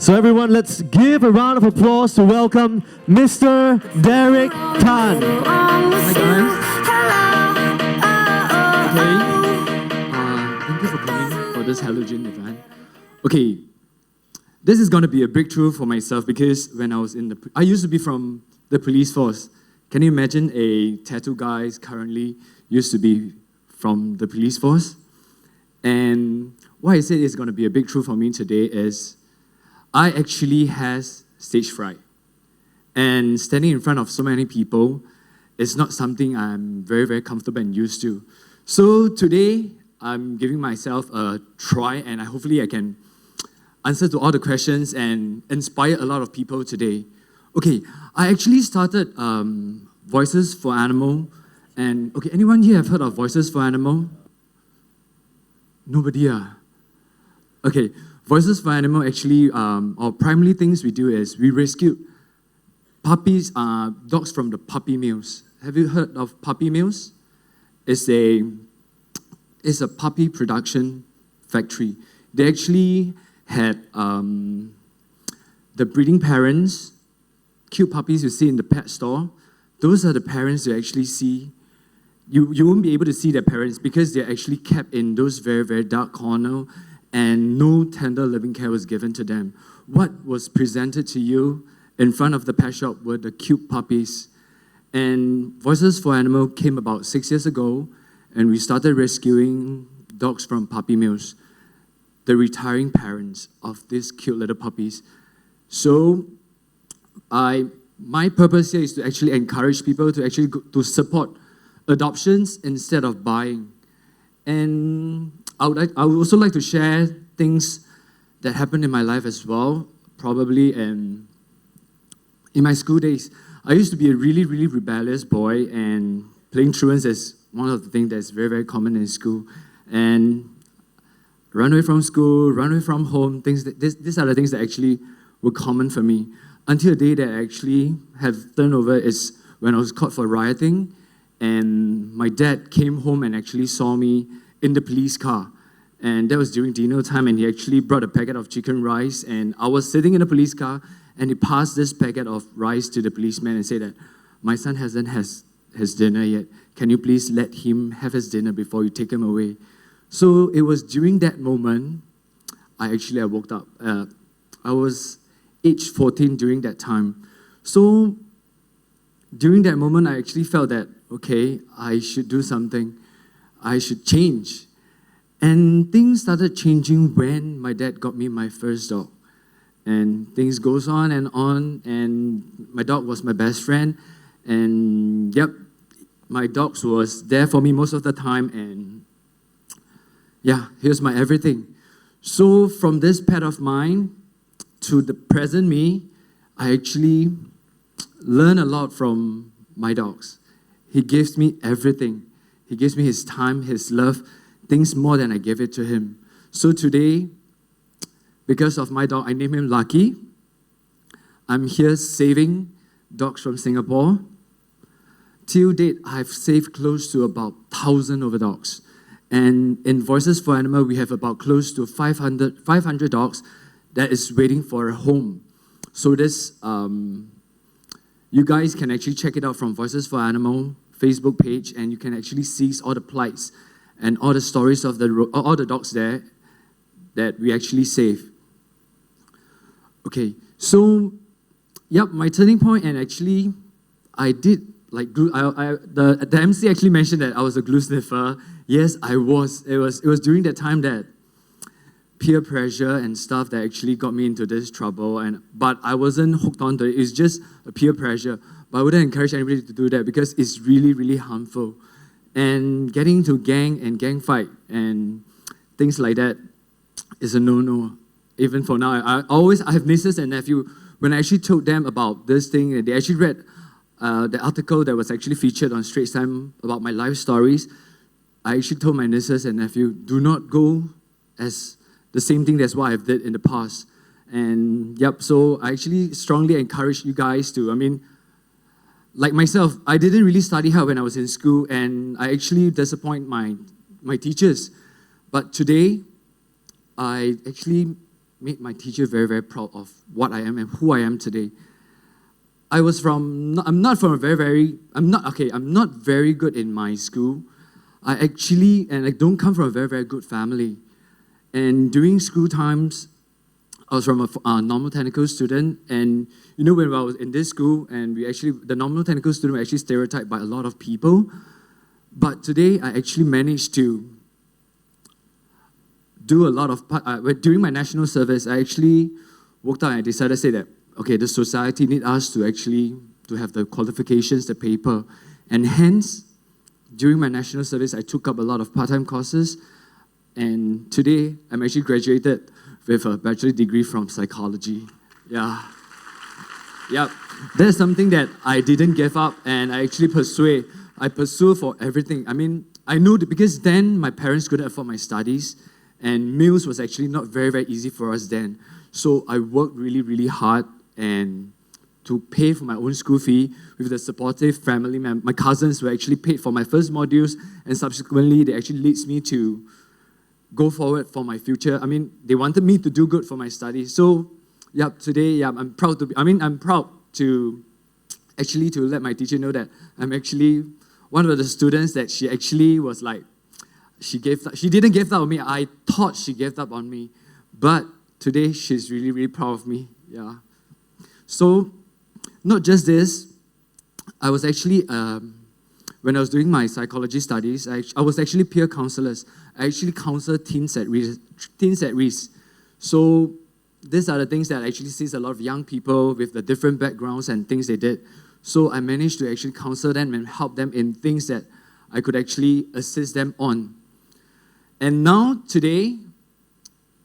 So everyone, let's give a round of applause to welcome Mr. Derrick Tan. Hi guys. Thank you for coming for this halogen event. Okay, this is going to be a breakthrough for myself because when I was I used to be from the police force. Can you imagine a tattoo guy currently used to be from the police force? And why I said it's going to be a breakthrough for me today is I actually has stage fright. And standing in front of so many people is not something I'm very, very comfortable and used to. So today, I'm giving myself a try and hopefully I can answer to all the questions and inspire a lot of people today. Okay, I actually started Voices for Animal. And okay, anyone here have heard of Voices for Animal? Nobody, Okay, Voices for Animal actually, our primary things we do is we rescue puppies, dogs from the puppy mills. Have you heard of puppy mills? It's a puppy production factory. They actually had the breeding parents, cute puppies you see in the pet store. Those are the parents you actually see. You won't be able to see their parents because they're actually kept in those very, very dark corner and no tender living care was given to them. What was presented to you in front of the pet shop were the cute puppies. And Voices for Animal came about 6 years ago, and we started rescuing dogs from puppy mills, the retiring parents of these cute little puppies. So my purpose here is to actually encourage people to actually to support adoptions instead of buying. And I would also like to share things that happened in my life as well, probably in my school days. I used to be a really, really rebellious boy, and playing truants is one of the things that's very, very common in school. And run away from school, run away from home, these are the things that actually were common for me. Until the day that I actually have turned over is when I was caught for rioting, and my dad came home and actually saw me in the police car. And that was during dinner time, and he actually brought a packet of chicken rice, and I was sitting in the police car, and he passed this packet of rice to the policeman and said that, my son hasn't had his dinner yet. Can you please let him have his dinner before you take him away? So it was during that moment, I woke up. I was age 14 during that time. So during that moment, I actually felt that, okay, I should do something. I should change. And things started changing when my dad got me my first dog. And things goes on, and my dog was my best friend. And yep, my dog was there for me most of the time, and yeah, here's my everything. So from this pet of mine to the present me, I actually learn a lot from my dogs. He gives me everything. He gives me his time, his love, things more than I give it to him. So today, because of my dog, I named him Lucky. I'm here saving dogs from Singapore. Till date, I've saved close to about 1,000 of the dogs. And in Voices for Animal, we have about close to 500 dogs that is waiting for a home. So this, you guys can actually check it out from Voices for Animal Facebook page, and you can actually see all the plights and all the stories of all the dogs there that we actually save. Okay, so, yep, my turning point, and actually, I did, like, the MC actually mentioned that I was a glue sniffer. Yes, I was. It was during that time that peer pressure and stuff that actually got me into this trouble, but I wasn't hooked onto it. It's just a peer pressure. But I wouldn't encourage anybody to do that because it's really, really harmful. And getting into gang fight and things like that is a no-no. Even for now, I have nieces and nephews. When I actually told them about this thing, they actually read the article that was actually featured on Straits Times about my life stories. I actually told my nieces and nephew, do not go as the same thing as what I've did in the past. And yep, so I actually strongly encourage you guys to, like myself, I didn't really study hard when I was in school, and I actually disappoint my teachers. But today, I actually made my teacher very, very proud of what I am and who I am today. I'm not very good in my school. I don't come from a very, very good family. And during school times, I was from a normal technical student, and when I was in this school, and the normal technical student were actually stereotyped by a lot of people. But today, I actually managed to do a lot of, during my national service, I actually woke up and I decided to say that, okay, the society needs us to have the qualifications, the paper, and hence, during my national service, I took up a lot of part-time courses, and today, I'm actually graduated with a bachelor's degree from psychology. Yeah. Yep. That's something that I didn't give up, and I actually pursue for everything. I knew that because then my parents couldn't afford my studies, and meals was actually not very, very easy for us then. So I worked really, really hard and to pay for my own school fee with the supportive family. My cousins were actually paid for my first modules, and subsequently they actually leads me to go forward for my future. They wanted me to do good for my studies. So, today, I'm proud to actually to let my teacher know that I'm actually one of the students that she actually was like, she didn't give up on me. I thought she gave up on me. But today, she's really, really proud of me. Yeah. So, not just this, I was actually, when I was doing my psychology studies, I was actually peer counselors. I actually counsel teens at risk. So these are the things that I actually sees a lot of young people with the different backgrounds and things they did. So I managed to actually counsel them and help them in things that I could actually assist them on. And now, today,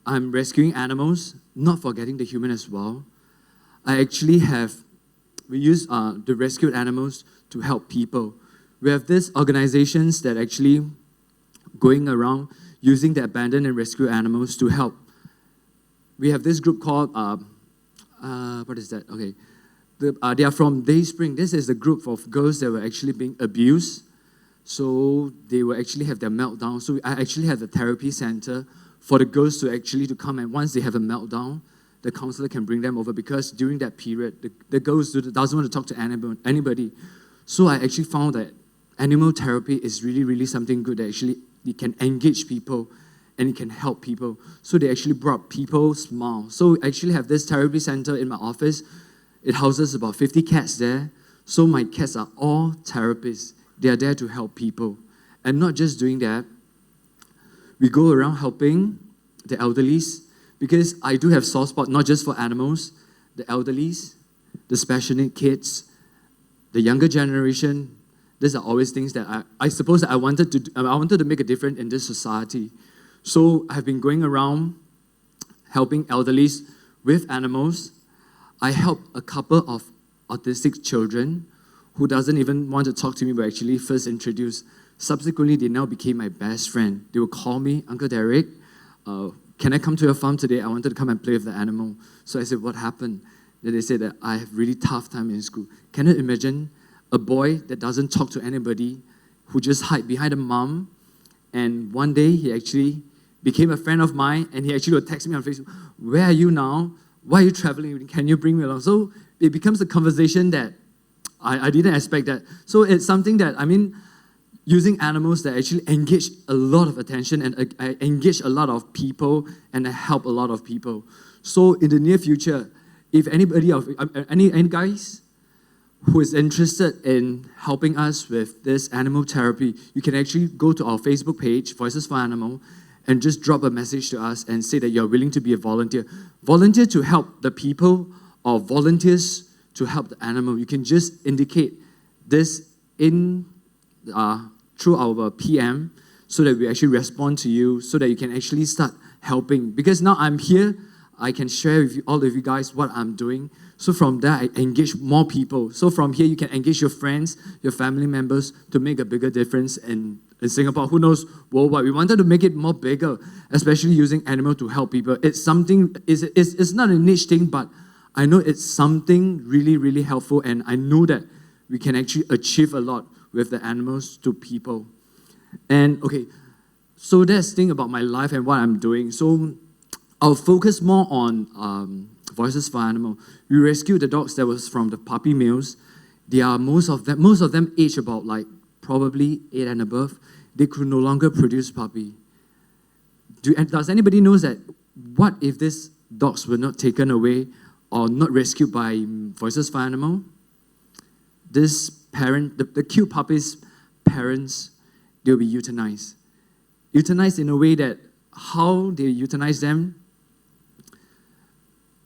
I'm rescuing animals, not forgetting the human as well. We use the rescued animals to help people. We have these organizations that actually going around using the abandoned and rescued animals to help. We have this group called, what is that? Okay. They are from Dayspring. This is a group of girls that were actually being abused. So they will actually have their meltdown. So I actually have a therapy center for the girls to come, and once they have a meltdown, the counselor can bring them over, because during that period, the girls doesn't want to talk to anybody. So I actually found that animal therapy is really, really something good that actually it can engage people and it can help people. So they actually brought people smile. So I actually have this therapy center in my office. It houses about 50 cats there. So my cats are all therapists. They are there to help people. And not just doing that, we go around helping the elderlies, because I do have soft spot not just for animals, the elderlies, the special needs kids, the younger generation. These are always things that I suppose that I wanted to make a difference in this society. So I've been going around helping elderlies with animals. I helped a couple of autistic children who doesn't even want to talk to me, but actually first introduced. Subsequently, they now became my best friend. They would call me, Uncle Derrick, can I come to your farm today? I wanted to come and play with the animal. So I said, what happened? Then they said that I have really tough time in school. Can you imagine a boy that doesn't talk to anybody, who just hide behind a mom, and one day he actually became a friend of mine, and he actually would text me on Facebook, where are you now? Why are you traveling? Can you bring me along? So it becomes a conversation that I didn't expect that. So it's something that, using animals that actually engage a lot of attention and engage a lot of people and help a lot of people. So in the near future, if any guys who is interested in helping us with this animal therapy, you can actually go to our Facebook page, Voices for Animal, and just drop a message to us and say that you're willing to be a volunteer. Volunteer to help the people, or volunteers to help the animal. You can just indicate this in through our PM, so that we actually respond to you, so that you can actually start helping. Because now I'm here, I can share with all of you guys what I'm doing. So from there, I engage more people. So from here, you can engage your friends, your family members, to make a bigger difference in Singapore. Who knows, worldwide. We wanted to make it more bigger, especially using animal to help people. It's something, it's not a niche thing, but I know it's something really, really helpful, and I know that we can actually achieve a lot with the animals to people. And okay, so that's the thing about my life and what I'm doing. So I'll focus more on Voices for Animal. We rescued the dogs that was from the puppy mills. They are most of them age about like probably 8 and above. They could no longer produce puppy. Does anybody knows that what if these dogs were not taken away or not rescued by Voices for Animal? This parent, the cute puppy's parents, they'll be euthanized. Euthanized in a way that how they euthanize them,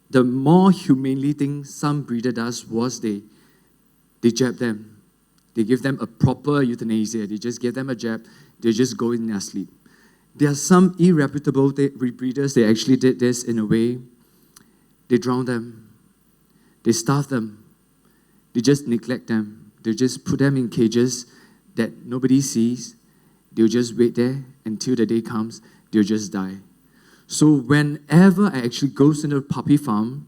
the more humanely thing some breeder does was they jab them. They give them a proper euthanasia. They just give them a jab. They just go in their sleep. There are some irreputable breeders, they actually did this in a way. They drown them. They starve them. They just neglect them. They just put them in cages that nobody sees. They'll just wait there until the day comes. They'll just die. So whenever I actually goes into a puppy farm,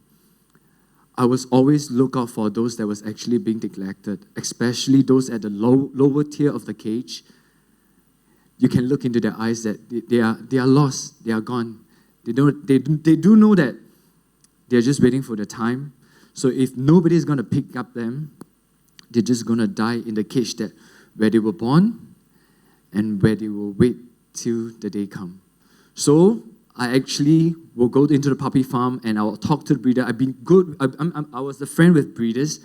I was always look out for those that was actually being neglected, especially those at the lower tier of the cage. You can look into their eyes that they are lost, they are gone. They do know that they're just waiting for the time. So if nobody's going to pick up them, they're just going to die in the cage that where they were born and where they will wait till the day come. So I actually will go into the puppy farm and I'll talk to the breeder. I've been good. I was a friend with breeders.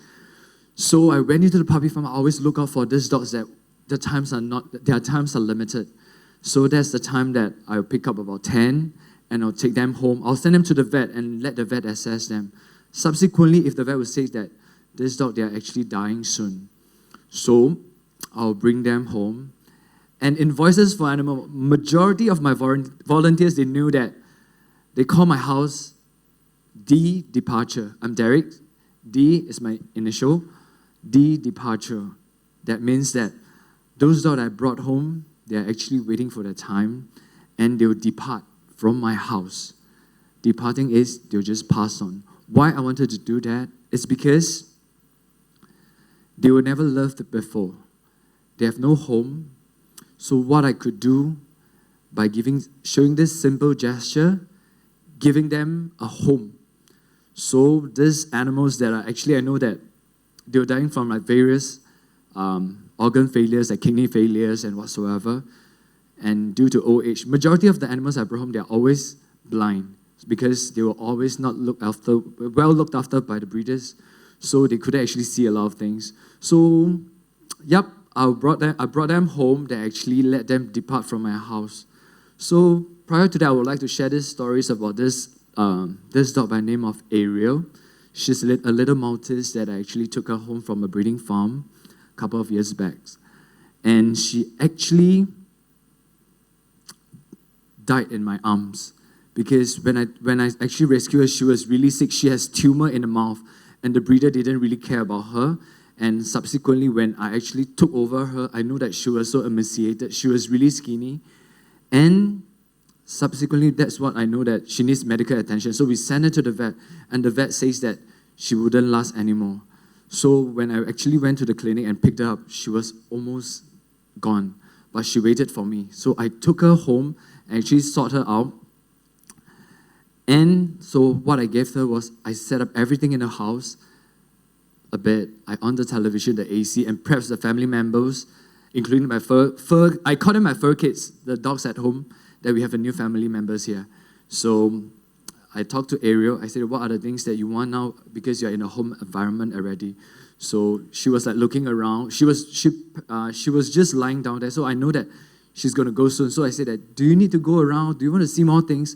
So I went into the puppy farm. I always look out for these dogs that their times are limited. So that's the time that I'll pick up about 10 and I'll take them home. I'll send them to the vet and let the vet assess them. Subsequently, if the vet will say that this dog, they are actually dying soon. So I'll bring them home. And in Voices for Animal, majority of my volunteers, they knew that they call my house D Departure. I'm Derrick. D is my initial. D Departure. That means that those dogs I brought home, they're actually waiting for their time and they'll depart from my house. Departing is they'll just pass on. Why I wanted to do that is because they were never loved before. They have no home. So what I could do by showing this simple gesture, giving them a home. So these animals that are actually, I know that they were dying from like various organ failures, like kidney failures and whatsoever. And due to old age, majority of the animals I brought home, they're always blind because they were always not well looked after by the breeders. So they couldn't actually see a lot of things. So, yep, I brought them home. They actually let them depart from my house. So prior to that, I would like to share these stories about this dog by the name of Ariel. She's a little Maltese that I actually took her home from a breeding farm a couple of years back. And she actually died in my arms because when I actually rescued her, she was really sick. She has tumor in the mouth, and the breeder didn't really care about her. And subsequently, when I actually took over her, I knew that she was so emaciated. She was really skinny. And subsequently, that's what I know that she needs medical attention. So we sent her to the vet, and the vet says that she wouldn't last anymore. So when I actually went to the clinic and picked her up, she was almost gone. But she waited for me. So I took her home and actually sought her out. And so what I gave her was I set up everything in the house, a bed, I on the television, the AC, and perhaps the family members, including my fur. I call them my fur kids, the dogs at home, that we have a new family members here. So I talked to Ariel. I said, what are the things that you want now because you're in a home environment already? So she was like looking around. She was just lying down there. So I know that she's going to go soon. So I said that, do you need to go around? Do you want to see more things?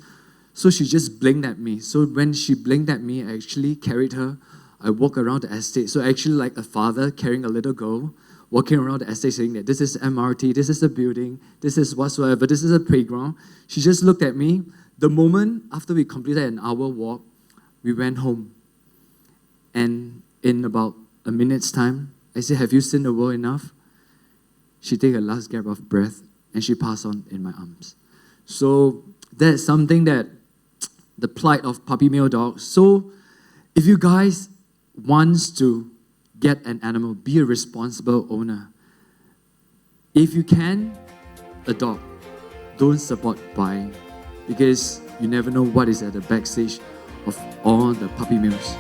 So she just blinked at me. So when she blinked at me, I actually carried her. I walked around the estate. So actually like a father carrying a little girl, walking around the estate saying that this is MRT, this is a building, this is whatsoever, this is a playground. She just looked at me. The moment after we completed an hour walk, we went home. And in about a minute's time, I said, have you seen the world enough? She took a last gap of breath and she passed on in my arms. So that's something that the plight of puppy mill dogs. So if you guys want to get an animal, be a responsible owner. If you can, adopt. Don't support buying. Because you never know what is at the backstage of all the puppy mills.